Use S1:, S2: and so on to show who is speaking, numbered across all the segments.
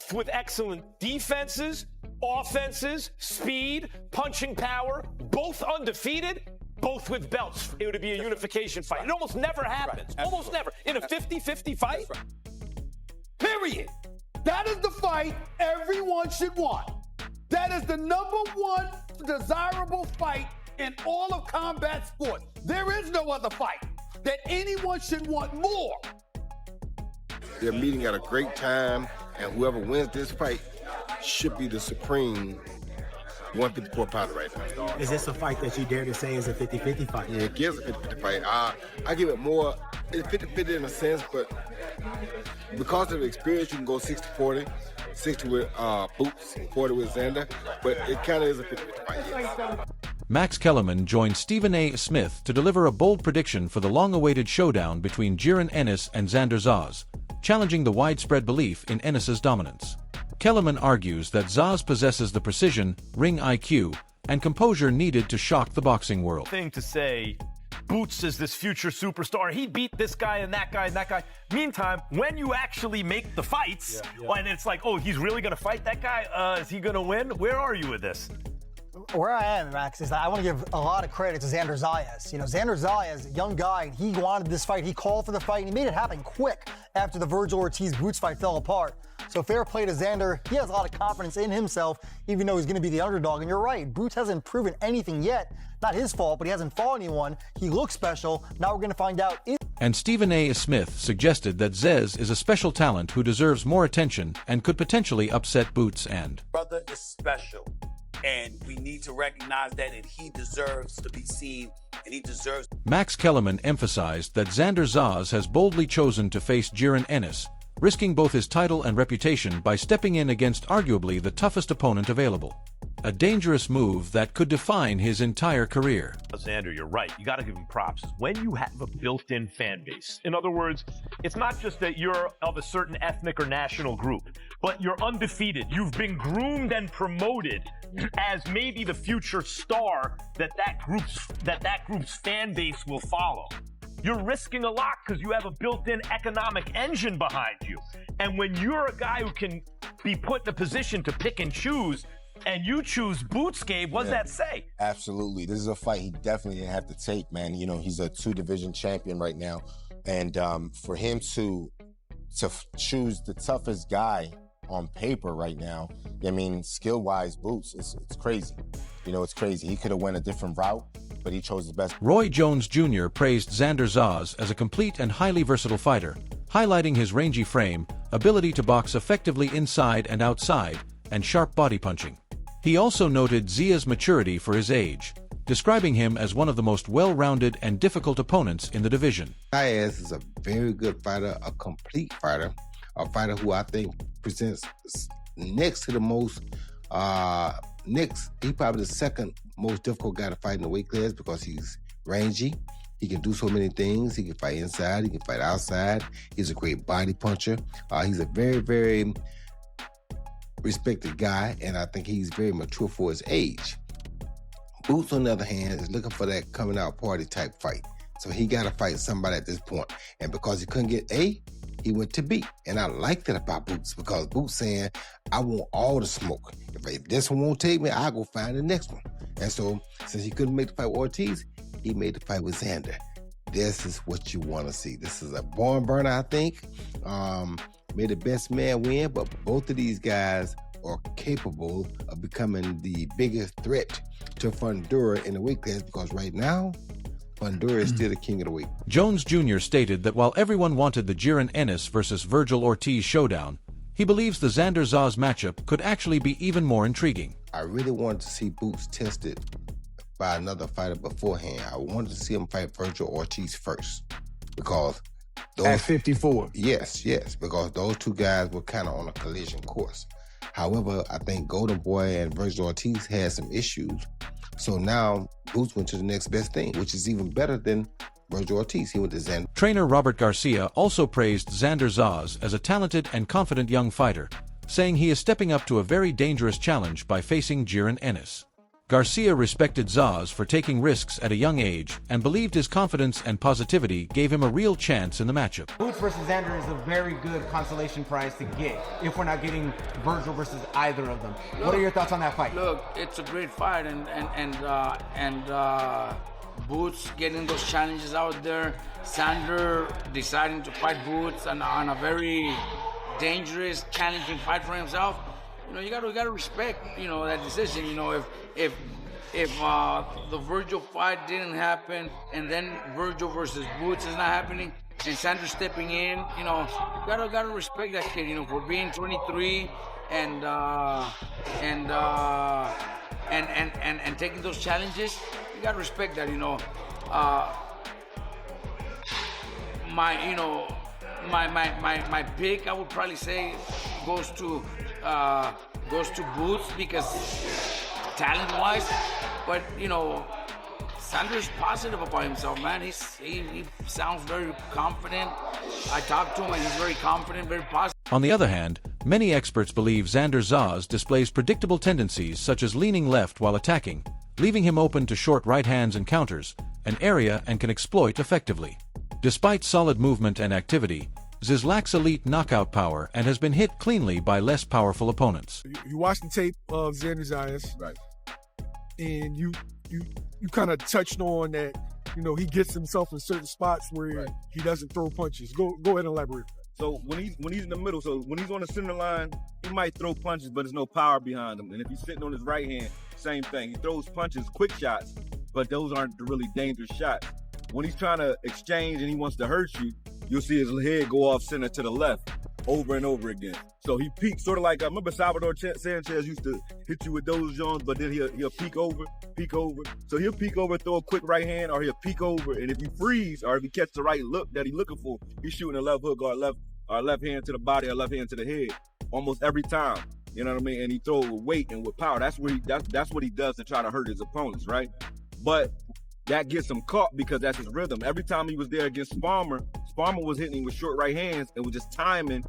S1: both with excellent defenses, offenses, speed, punching power, both undefeated, both with belts. It would be a unification fight. It almost never happens. Almost never. In a 50-50 fight.
S2: Period. That is the fight everyone should want. That is the #1 desirable fight in all of combat sports. There is no other fight that anyone should want more.
S3: They're meeting at a great time, and whoever wins this fight should be the supreme 154 pounder right now.
S4: Is this a fight that you dare to say is a 50-50 fight?
S3: Yeah, it gives a 50-50 fight. I give it more, it's 50-50 in a sense, but because of the experience, you can go 60-40, 60 with Boots, 40 with Xander, but it kind of is a 50-50 fight, yes.
S5: Max Kellerman joined Stephen A. Smith to deliver a bold prediction for the long-awaited showdown between Jaron Ennis and Xander Zayas, challenging the widespread belief in Ennis's dominance. Kellerman argues that Zayas possesses the precision, ring IQ, and composure needed to shock the boxing world.
S1: Thing to say, Boots is this future superstar. He beat this guy and that guy and that guy. Meantime, when you actually make the fights, and it's like, oh, he's really going to fight that guy? Is he going to win? Where are you with this?
S6: Where I am, Max, is that I want to give a lot of credit to Xander Zayas. You know, Xander Zayas, young guy, he wanted this fight. He called for the fight, and he made it happen quick after the Virgil Ortiz-Boots fight fell apart. So fair play to Xander. He has a lot of confidence in himself, even though he's going to be the underdog. And you're right, Boots hasn't proven anything yet. Not his fault, but he hasn't fought anyone. He looks special. Now we're going to find out.
S5: And Stephen A. Smith suggested that Zez is a special talent who deserves more attention and could potentially upset Boots and...
S7: Brother is special. And we need to recognize that, and he deserves to be seen, and he deserves...
S5: Max Kellerman emphasized that Xander Zayas has boldly chosen to face Jaron Ennis, risking both his title and reputation by stepping in against arguably the toughest opponent available. A dangerous move that could define his entire career.
S1: Xander, you're right. You got to give him props. When you have a built-in fan base, in other words, it's not just that you're of a certain ethnic or national group, but you're undefeated. You've been groomed and promoted as maybe the future star that group's fan base will follow. You're risking a lot because you have a built-in economic engine behind you. And when you're a guy who can be put in a position to pick and choose, and you choose Boots, Gabe, what does that say?
S8: Absolutely. This is a fight he definitely didn't have to take, man. You know, he's a 2-division champion right now. And for him to choose the toughest guy on paper right now, I mean, skill-wise, Boots, it's crazy. You know, it's crazy. He could have went a different route, but he chose the best.
S5: Roy Jones Jr. praised Xander Zayas as a complete and highly versatile fighter, highlighting his rangy frame, ability to box effectively inside and outside, and sharp body punching. He also noted Zayas' maturity for his age, describing him as one of the most well-rounded and difficult opponents in the division.
S3: Zayas is a very good fighter, a complete fighter, a fighter who I think presents next to the most, he's probably the second most difficult guy to fight in the weight class because he's rangy. He can do so many things. He can fight inside, he can fight outside. He's a great body puncher. He's a very, very respected guy, and I think he's very mature for his age. Boots, on the other hand, is looking for that coming out party type fight. So he got to fight somebody at this point. And because he couldn't get A, he went to B. And I like that about Boots because Boots saying, I want all the smoke. If this one won't take me, I'll go find the next one. And so since he couldn't make the fight with Ortiz, he made the fight with Xander. This is what you want to see. This is a barn burner, I think. May the best man win, but both of these guys are capable of becoming the biggest threat to Fundura in the weight class because right now, Fundura is still the king of the weight.
S5: Jones Jr. stated that while everyone wanted the Jaron Ennis versus Virgil Ortiz showdown, he believes the Xander Zayas matchup could actually be even more intriguing.
S3: I really wanted to see Boots tested by another fighter beforehand. I wanted to see him fight Virgil Ortiz first because
S4: at 54.
S3: Yes, because those two guys were kind of on a collision course. However, I think Golden Boy and Virgil Ortiz had some issues. So now Boots went to the next best thing, which is even better than Virgil Ortiz. He went to Xander.
S5: Trainer Robert Garcia also praised Xander Zayas as a talented and confident young fighter, saying he is stepping up to a very dangerous challenge by facing Jaron Ennis. Garcia respected Zayas for taking risks at a young age and believed his confidence and positivity gave him a real chance in the matchup.
S9: Boots versus Xander is a very good consolation prize to get if we're not getting Virgil versus either of them. What are your thoughts on that fight?
S10: Look, it's a great fight, and Boots getting those challenges out there. Xander deciding to fight Boots on a very dangerous, challenging fight for himself. You know, you gotta respect, that decision. If the Virgil fight didn't happen, and then Virgil versus Boots is not happening, and Xander stepping in, you gotta respect that kid. For being 23 and taking those challenges, you gotta respect that. My pick, I would probably say, goes to Boots because talent-wise, but Xander's positive about himself, man. He sounds very confident. I talked to him and he's very confident, very positive.
S5: On the other hand, many experts believe Xander Zayas displays predictable tendencies such as leaning left while attacking, leaving him open to short right hands and counters, an area and can exploit effectively. Despite solid movement and activity, Ziz lacks elite knockout power and has been hit cleanly by less powerful opponents.
S11: You watch the tape of Xander Zayas,
S8: right?
S11: And you kind of touched on that. He gets himself in certain spots where he doesn't throw punches. Go ahead and elaborate.
S12: So when he's in the middle, so when he's on the center line, he might throw punches, but there's no power behind him. And if he's sitting on his right hand, same thing. He throws punches, quick shots, but those aren't the really dangerous shots. When he's trying to exchange and he wants to hurt you, you'll see his head go off center to the left over and over again. So he peaks, sort of like, I remember Salvador Sanchez used to hit you with those Jones, but then he'll peek over. So he'll peek over, throw a quick right hand, or he'll peek over, and if you freeze, or if he catches the right look that he's looking for, he's shooting a left hook or left hand to the body or left hand to the head almost every time. You know what I mean? And he throws with weight and with power. That's what he does to try to hurt his opponents, right? But that gets him caught because that's his rhythm. Every time he was there against Sparmer was hitting him with short right hands and was just timing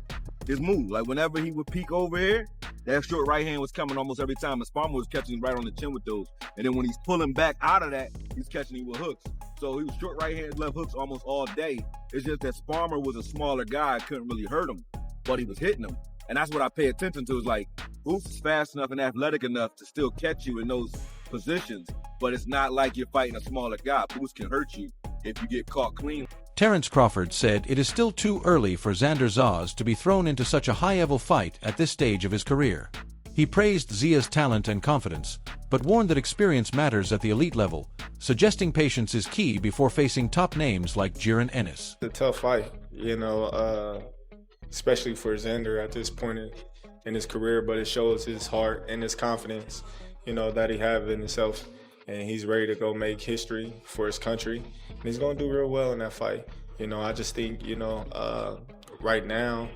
S12: his move. Like whenever he would peek over here, that short right hand was coming almost every time, and Sparmer was catching him right on the chin with those. And then when he's pulling back out of that, he's catching him with hooks. So he was short right hands, left hooks almost all day. It's just that Sparmer was a smaller guy, couldn't really hurt him, but he was hitting him. And that's what I pay attention to, is like, Boots is fast enough and athletic enough to still catch you in those positions, but it's not like you're fighting a smaller guy. Boots can hurt you if you get caught clean.
S5: Terence Crawford said it is still too early for Xander Zayas to be thrown into such a high-level fight at this stage of his career. He praised Zayas' talent and confidence, but warned that experience matters at the elite level, suggesting patience is key before facing top names like Jaron Ennis.
S13: It's a tough fight, especially for Xander at this point in his career, but it shows his heart and his confidence, that he have in himself, and he's ready to go make history for his country, and he's going to do real well in that fight. I just think, right now,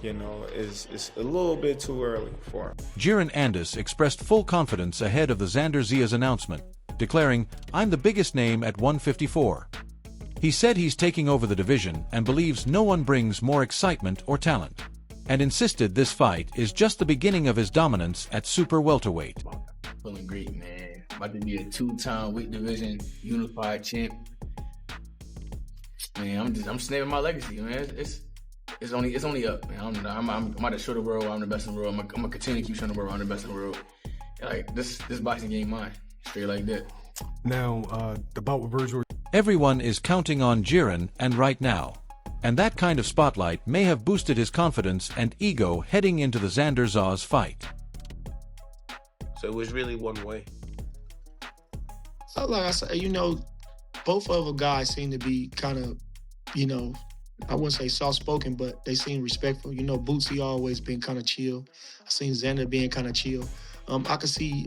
S13: it's a little bit too early for him.
S5: Jaron Ennis expressed full confidence ahead of the Xander Zayas announcement, declaring, "I'm the biggest name at 154. He said he's taking over the division and believes no one brings more excitement or talent, and insisted this fight is just the beginning of his dominance at super welterweight.
S14: Feeling great, man. About to be a two-time weight division unified champ. Man, I'm just naming my legacy, man. It's only up, man. I'm about to show the world I'm the best in the world. I'm gonna continue to keep showing the world I'm the best in the world. Like this boxing game, mine, straight like that.
S11: Now, the bout with Virgil.
S5: Everyone is counting on Jaron, and right now. And that kind of spotlight may have boosted his confidence and ego heading into the Xander Zayas fight.
S15: So it was really one way.
S16: So like I said, both of the guys seem to be kind of, I wouldn't say soft-spoken, but they seem respectful. Boots, he always been kind of chill. I seen Xander being kind of chill. I could see,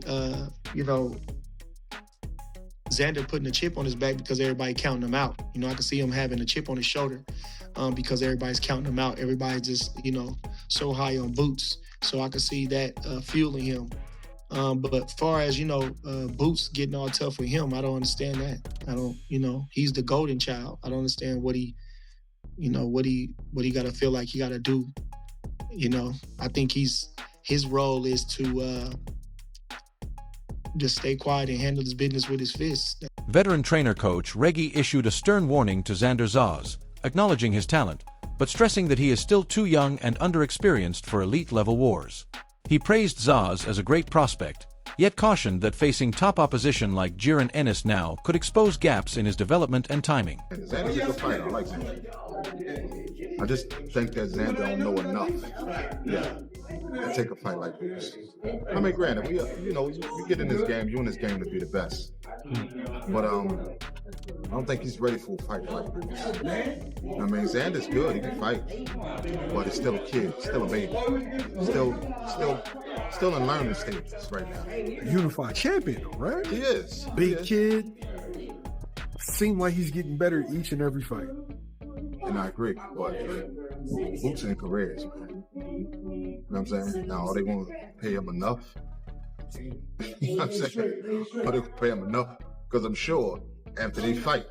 S16: Xander putting a chip on his back because everybody counting him out. I could see him having a chip on his shoulder because everybody's counting him out. Everybody's just, so high on Boots. So I could see that fueling him. But far as, Boots getting all tough with him, I don't understand that. I don't, he's the golden child. I don't understand what he got to feel like he got to do. I think his role is to just stay quiet and handle his business with his fists.
S5: Veteran trainer coach Reggie issued a stern warning to Xander Zayas, acknowledging his talent, but stressing that he is still too young and underexperienced for elite-level wars. He praised Zayas as a great prospect, yet cautioned that facing top opposition like Jaron Ennis now could expose gaps in his development and timing.
S17: Xander's a good fighter. I like Xander. I just think that Xander don't know enough. Yeah. To take a fight like this. I mean, granted, you get in this game, you're in this game to be the best. But I don't think he's ready for a fight like this. I mean, Xander's good, he can fight, but he's still a kid, still a baby, still in learning stages right now.
S11: Unified champion, right?
S17: He is.
S11: Big kid. Seems like he's getting better each and every fight.
S17: And I agree, but boots and careers, man. You know what I'm saying? Now, are they going to pay him enough? You know what I'm saying? Are they going to pay him enough? Because I'm sure after they fight,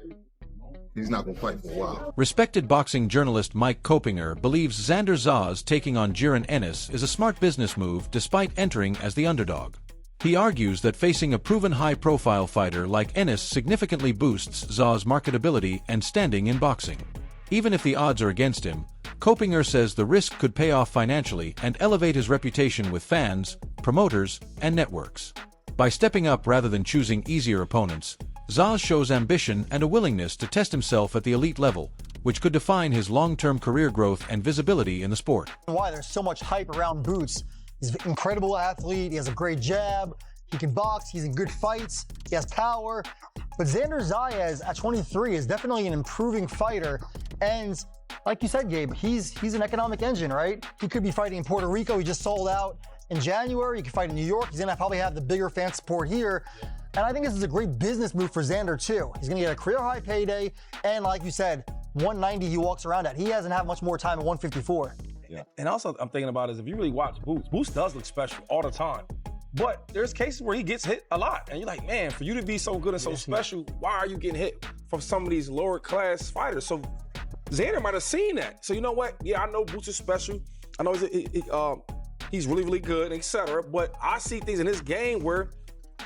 S17: he's not going to fight for a while.
S5: Respected boxing journalist Mike Kopinger believes Xander Zayas taking on Jaron Ennis is a smart business move despite entering as the underdog. He argues that facing a proven high-profile fighter like Ennis significantly boosts Zayas' marketability and standing in boxing. Even if the odds are against him, Kopinger says the risk could pay off financially and elevate his reputation with fans, promoters, and networks. By stepping up rather than choosing easier opponents, Zayas shows ambition and a willingness to test himself at the elite level, which could define his long-term career growth and visibility in the sport.
S6: Why there's so much hype around Boots. He's an incredible athlete, he has a great jab, he can box, he's in good fights, he has power. But Xander Zayas at 23 is definitely an improving fighter. And like you said, Gabe, he's an economic engine, right? He could be fighting in Puerto Rico. He just sold out in January. He could fight in New York. He's going to probably have the bigger fan support here. And I think this is a great business move for Xander, too. He's going to get a career-high payday. And like you said, 190 he walks around at. He hasn't had much more time at 154.
S18: Yeah. And also, I'm thinking about is if you really watch Boots does look special all the time. But there's cases where he gets hit a lot. And you're like, man, for you to be so good and so special, why are you getting hit from some of these lower class fighters? So Xander might have seen that. So you know what? Yeah, I know Boots is special. I know he's really, really good, etc. But I see things in his game where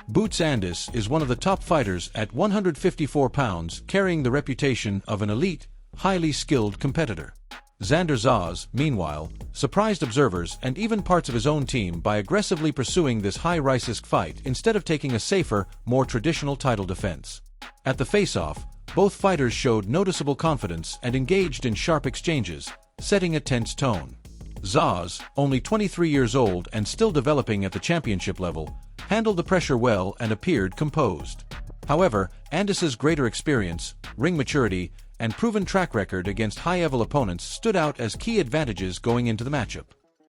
S5: Boots Ennis is one of the top fighters at 154 pounds, carrying the reputation of an elite, highly skilled competitor. Xander Zayas, meanwhile, surprised observers and even parts of his own team by aggressively pursuing this high-risk fight instead of taking a safer, more traditional title defense. At the face-off, both fighters showed noticeable confidence and engaged in sharp exchanges, setting a tense tone. Zayas, only 23 years old and still developing at the championship level, handled the pressure well and appeared composed. However, Ennis's greater experience, ring maturity, and proven track record against high-level opponents stood out as key advantages going into the matchup.